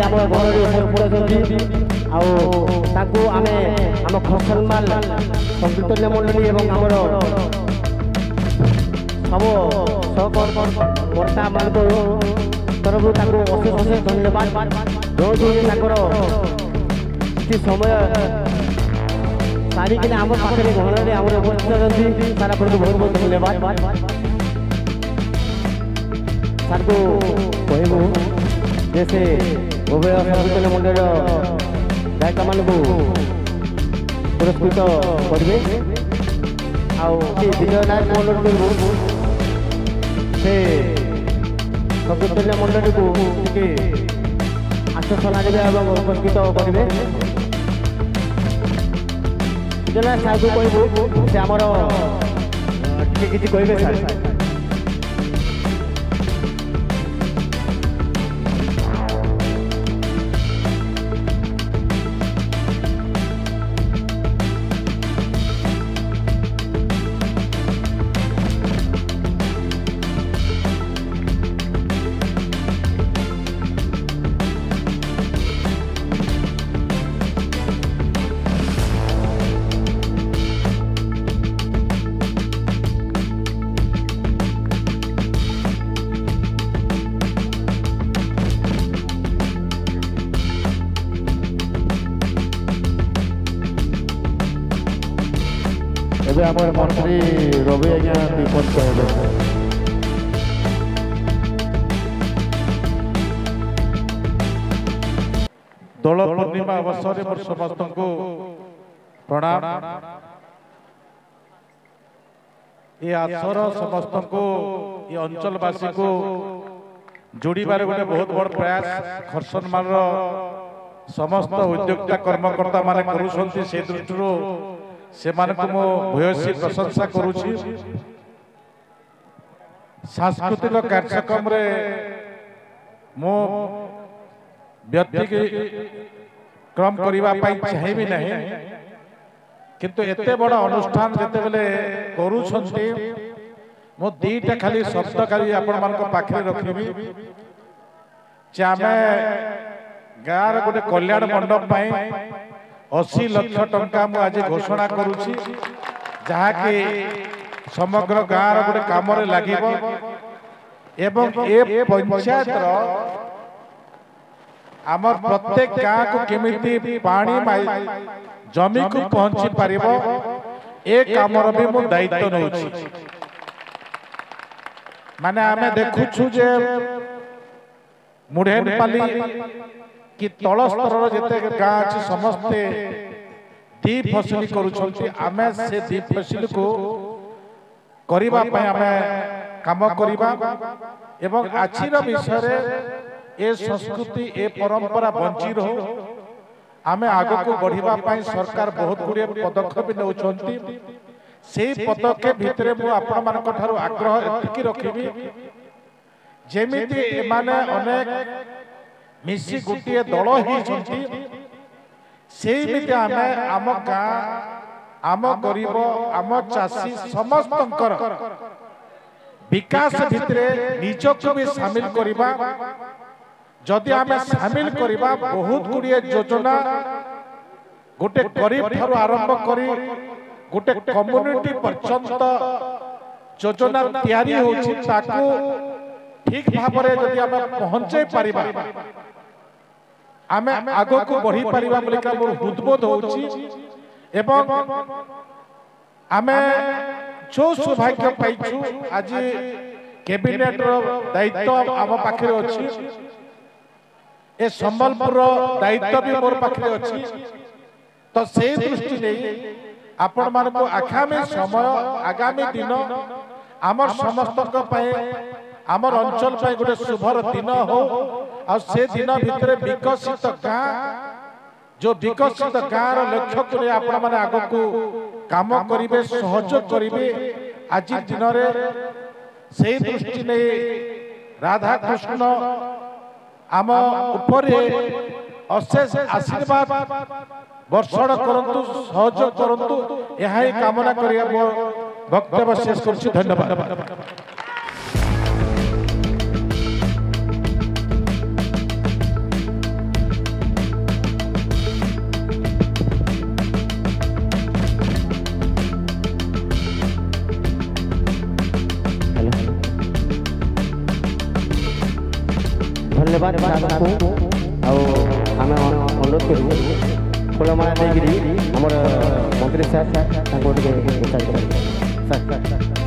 आम घर उपलब्ध आम आम खसलमाल संकीर्तन मंडली एवं आमर सब सहकर्ता मान तरफ अशेष अशेष धन्यवाद जो कि समय सारिकिन आम पाखे घर आम उपस्थित रही सारा बहुत बहुत धन्यवाद सर को कहबू जैसे उभय संकीर्तन मंडल गायक मान पुरस्कृत करेंगे विजय नायक मंडल से संकीर्तन मंडल को आश्वासना देवे पुरस्कृत करेंगे विजय नायक साहब को कहबू से आमर किसी कहे सर मंत्री रवि आज्ञा विपद कहले दोल पूर्णिमा अवसर में समस्त को प्रणाम। ये आसर समस्त को ये अंचलवासी को जोड़बार गोटे बहुत बड़ प्रयास खरसनमाल समस्त उद्योक्ता कर्मकर्ता माने करुछंती से दृष्टि से भूयसी प्रशंसा करुछि। सांस्कृतिक कार्यक्रम रे मो व्यक्तिक्रम करबा पई चाहिबी नहीं किंतु एते बड़ा अनुष्ठान जते बेले करुछंती मो दीटा खाली शब्द खाली आपण मान को पाखरे रखिबी जे आमे गार गोटे कल्याण मंडप पई 80 लाख टंका मु आज घोषणा करूची जहा कि समग्र गाँव गोटे काम लगे एवं ए पंचायत आम प्रत्येक गाँव को केमिति पानी जमी को पहुंची पार ए काम भी मु दायित्व नौची माने आमे देखुछु जे मुढ़ेनपाली कि तल स्तर जिते गाँ अच्छी समस्ते दी फसली करुछंती आमे से दी फसली को करिबा पय आमे काम करिबा एवं आछिर विषय ए संस्कृति ए परंपरा बंची रहो आमे आगो को बढ़िबा पय सरकार बहुत गुड़े पदक्षेप नउछंती सेही पदक्षेप भितरे मु आपण मान ठारो आग्रह एतिकी रखिबी जेमिति एमाने अनेक मिसी गोटे दल ही आम गाँ आम गरीब आम चाषी समस्त विकास भितरे निजको भी शामिल करिबा जदि आमे शामिल करिबा बहुत गुड़िए योजना गोटे गरीब ठारू आरंभ करी गोटे कम्युनिटी पर्यंत योजना तैयारी होछि ताकू ठीक भाव में जदि आमे पहुंचे पारिबा आमे आगो को बढ़ी पारिबा बोलिका मोर उद्बोध होछि एवं आमे जो सौभाग्य पाइछु आज कैबिनेट रो दायित्व आम पाखे अछि ए संबलपुर दायित्व भी मोर पाखे अछि तो से दृष्टि नहीं आपण मान को आगामी समय आगामी दिन आमर समस्त आमर अंचल पे गोटे शुभर दिन हो आ से दिन भितर विकसित गाँ जो विकसित गाँव लक्ष्य को आपण माने आगो को काम करिवे सहयोग करिवे आज दिन रे से दृष्टि नहीं राधा कृष्ण आम उपरे अशेष आशीर्वाद वर्षण करंतु सहयोग करंतु यही कामना करिया वक्तव्य शेष करछि। धन्यवाद। धन्यवाद सारଙ୍କୁ ଆଉ ଆମେ ଅନୁରୋଧ କରିବୁ ଫୁଲମାଳା ଦେଇକିରି ଆମର ମନ୍ତ୍ରୀ ସାର୍ ତାଙ୍କୁ ଟିକେ ସାର୍